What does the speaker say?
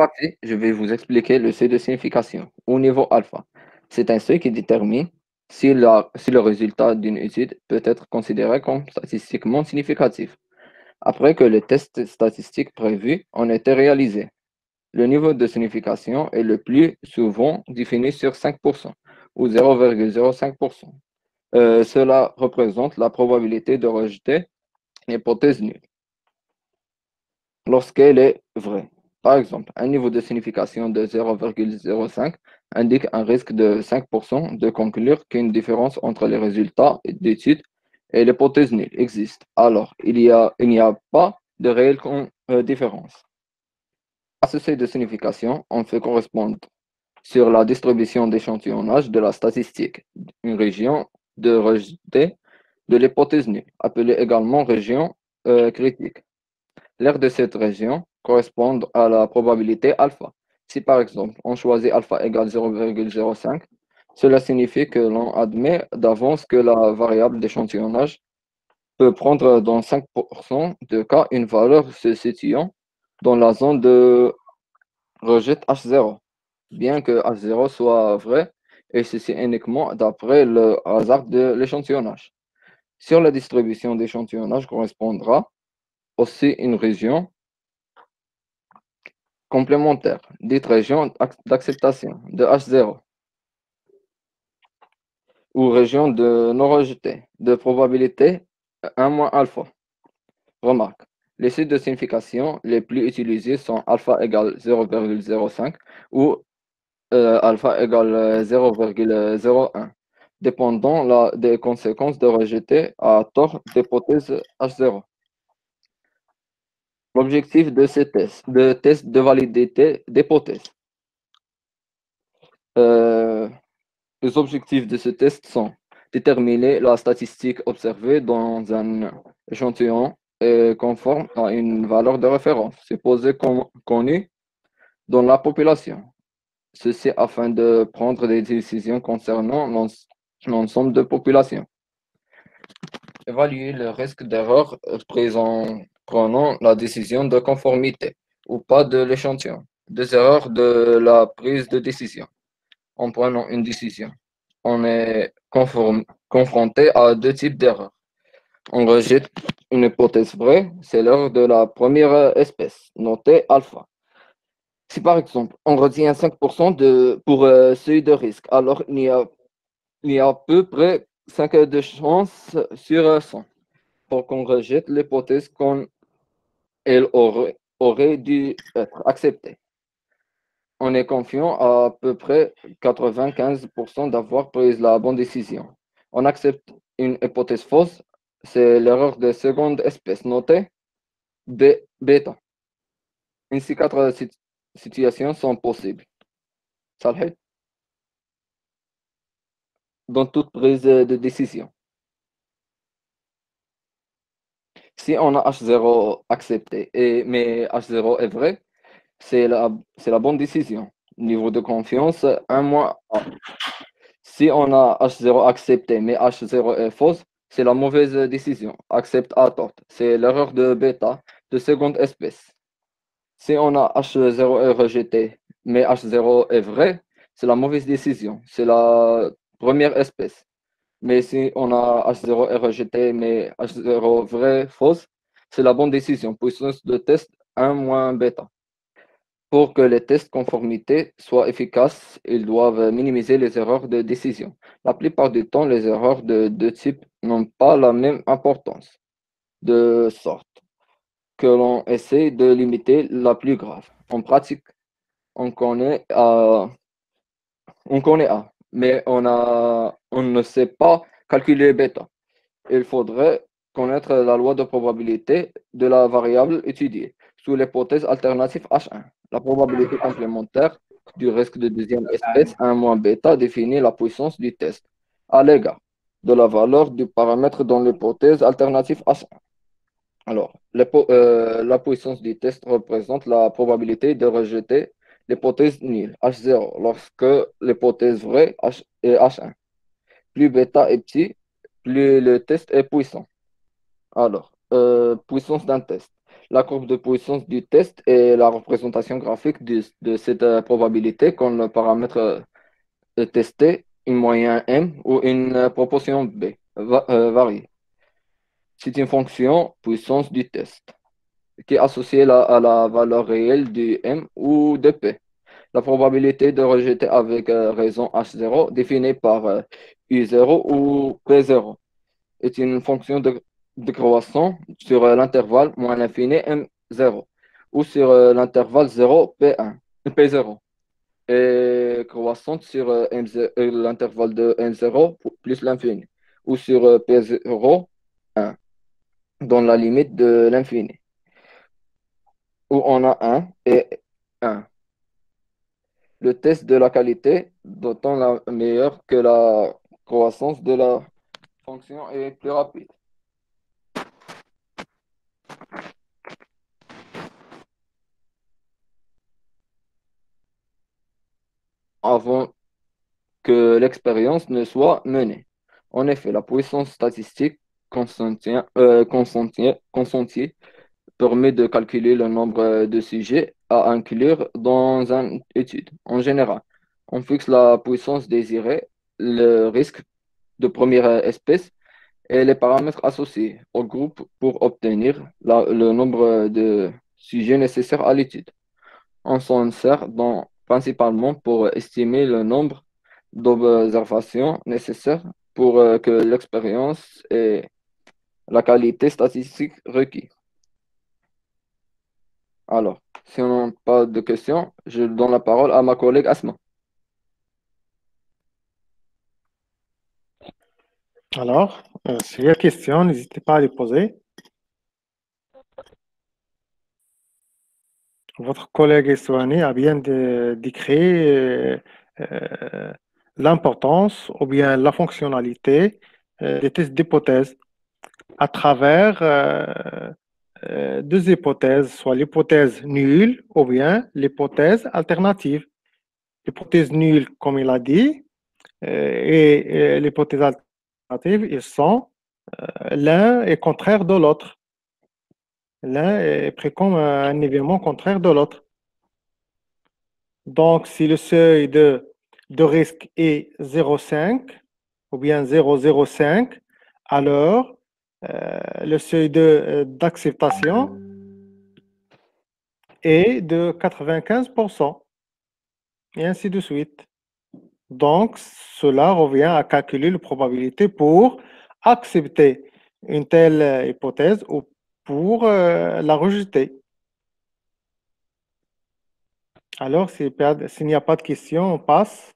partie, je vais vous expliquer le seuil de signification au niveau alpha. C'est un seuil qui détermine si le résultat d'une étude peut être considéré comme statistiquement significatif, après que les tests statistiques prévus ont été réalisés. Le niveau de signification est le plus souvent défini sur 5% ou 0,05%. Cela représente la probabilité de rejeter l'hypothèse nulle lorsqu'elle est vraie. Par exemple, un niveau de signification de 0,05 indique un risque de 5% de conclure qu'une différence entre les résultats d'études et l'hypothèse nulle existe. Alors, il n'y a pas de réelle différence. À ce seuil de signification, on fait correspondre sur la distribution d'échantillonnage de la statistique, une région de rejet de l'hypothèse nulle, appelée également région critique. L'aire de cette région correspond à la probabilité alpha. Si par exemple on choisit alpha égale 0,05, cela signifie que l'on admet d'avance que la variable d'échantillonnage peut prendre dans 5% de cas une valeur se situant dans la zone de rejet H0, bien que H0 soit vrai, et ceci uniquement d'après le hasard de l'échantillonnage. Sur la distribution d'échantillonnage correspondra aussi une région complémentaire, dite région d'acceptation de H0 ou région de non-rejeté de probabilité 1 alpha. Remarque, les sites de signification les plus utilisés sont alpha égale 0,05 ou alpha égale 0,01, dépendant des conséquences de rejeter à tort d'hypothèse H0. L'objectif de ces tests, de tests de validité d'hypothèse. Euh, Les objectifs de ce test sont déterminer la statistique observée dans un échantillon est conforme à une valeur de référence supposée connue dans la population. Ceci afin de prendre des décisions concernant l'ensemble de la population. Évaluer le risque d'erreur prenant la décision de conformité ou pas de l'échantillon. Des erreurs de la prise de décision en prenant une décision. On est confronté à deux types d'erreurs. On rejette une hypothèse vraie, c'est l'erreur de la première espèce, notée alpha. Si par exemple, on retient 5% pour seuil de risque, alors il y a à peu près 5 de chance sur 100 pour qu'on rejette l'hypothèse qu'elle aurait dû être acceptée. On est confiant à peu près 95% d'avoir pris la bonne décision. On accepte une hypothèse fausse, c'est l'erreur de seconde espèce notée bêta. Ainsi, quatre situations sont possibles. صالحين dans toute prise de décision. Si on a H0 accepté, mais H0 est vrai, c'est la bonne décision. Niveau de confiance, 1 - A. Si on a H0 accepté, mais H0 est fausse, c'est la mauvaise décision. Accepte à tort. C'est l'erreur de bêta de seconde espèce. Si on a H0 est rejeté, mais H0 est vrai, c'est la mauvaise décision. C'est la première espèce. Mais si on a H0 est rejeté, mais H0 vrai, fausse, c'est la bonne décision. Puissance de test 1 - bêta. Pour que les tests conformité soient efficaces, ils doivent minimiser les erreurs de décision. La plupart du temps, les erreurs de deux types n'ont pas la même importance, de sorte que l'on essaie de limiter la plus grave. En pratique, on connaît A, mais on ne sait pas calculer bêta. Il faudrait connaître la loi de probabilité de la variable étudiée sous l'hypothèse alternative H1. La probabilité complémentaire du risque de deuxième espèce 1 - bêta définit la puissance du test à l'égard de la valeur du paramètre dans l'hypothèse alternative H1. Alors, la puissance du test représente la probabilité de rejeter l'hypothèse nulle H0 lorsque l'hypothèse vraie est H1. Plus bêta est petit, plus le test est puissant. Alors, puissance d'un test. La courbe de puissance du test est la représentation graphique de cette probabilité quand le paramètre testé, une moyenne M ou une proportion B varie. C'est une fonction puissance du test qui est associée à la valeur réelle du M ou de P. La probabilité de rejeter avec raison H0 définie par U0 ou P0 est une fonction de croissance sur l'intervalle moins l'infini M0 ou sur l'intervalle 0 P1, P0 et croissante sur l'intervalle de M0 plus l'infini ou sur P0, 1 dans la limite de l'infini où on a 1 et 1. Le test de la qualité d'autant la meilleure que la croissance de la fonction est plus rapide. Avant que l'expérience ne soit menée. En effet, la puissance statistique consentie permet de calculer le nombre de sujets à inclure dans une étude. En général, on fixe la puissance désirée, le risque de première espèce et les paramètres associés au groupe pour obtenir le nombre de sujets nécessaires à l'étude. On s'en sert principalement pour estimer le nombre d'observations nécessaires pour que l'expérience et la qualité statistique requises. Alors, si on n'a pas de questions, je donne la parole à ma collègue Asma. Alors, s'il y a des questions, n'hésitez pas à les poser. Votre collègue Eswani a bien décrit euh, l'importance ou bien la fonctionnalité des tests d'hypothèse à travers deux hypothèses, soit l'hypothèse nulle ou bien l'hypothèse alternative. L'hypothèse nulle, comme il a dit, et l'hypothèse alternative, ils sont l'un est contraire de l'autre. L'un est pris comme un événement contraire de l'autre. Donc, si le seuil de risque est 0,5 ou bien 0,05, alors le seuil d'acceptation est de 95%, et ainsi de suite. Donc, cela revient à calculer la probabilité pour accepter une telle hypothèse ou pour la rejeter. Alors, s'il n'y a pas de questions, on passe.